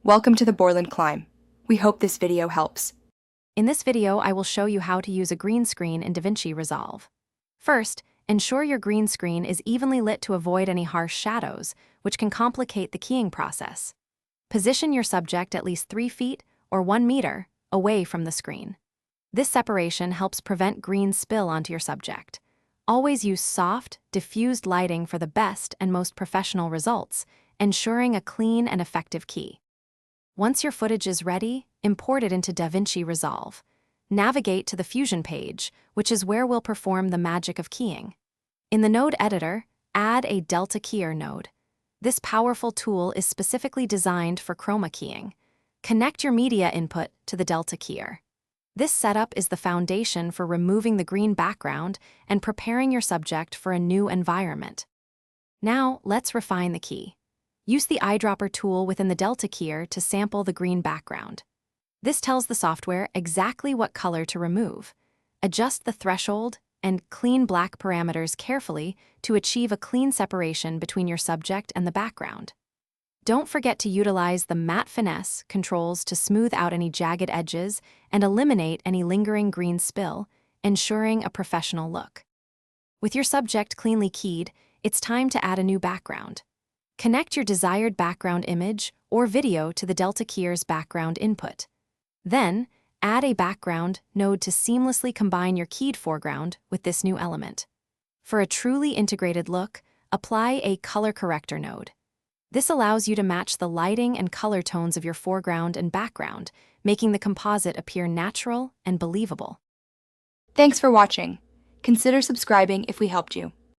Welcome to the Borland Climb. We hope this video helps. In this video, I will show you how to use a green screen in DaVinci Resolve. First, ensure your green screen is evenly lit to avoid any harsh shadows, which can complicate the keying process. Position your subject at least 3 feet or 1 meter away from the screen. This separation helps prevent green spill onto your subject. Always use soft, diffused lighting for the best and most professional results, ensuring a clean and effective key. Once your footage is ready, import it into DaVinci Resolve. Navigate to the Fusion page, which is where we'll perform the magic of keying. In the node editor, add a Delta Keyer node. This powerful tool is specifically designed for chroma keying. Connect your media input to the Delta Keyer. This setup is the foundation for removing the green background and preparing your subject for a new environment. Now, let's refine the key. Use the eyedropper tool within the Delta Keyer to sample the green background. This tells the software exactly what color to remove. Adjust the threshold and clean black parameters carefully to achieve a clean separation between your subject and the background. Don't forget to utilize the matte finesse controls to smooth out any jagged edges and eliminate any lingering green spill, ensuring a professional look. With your subject cleanly keyed, it's time to add a new background. Connect your desired background image or video to the Delta Keyer's background input. Then, add a background node to seamlessly combine your keyed foreground with this new element. For a truly integrated look, apply a color corrector node. This allows you to match the lighting and color tones of your foreground and background, making the composite appear natural and believable. Thanks for watching. Consider subscribing if we helped you.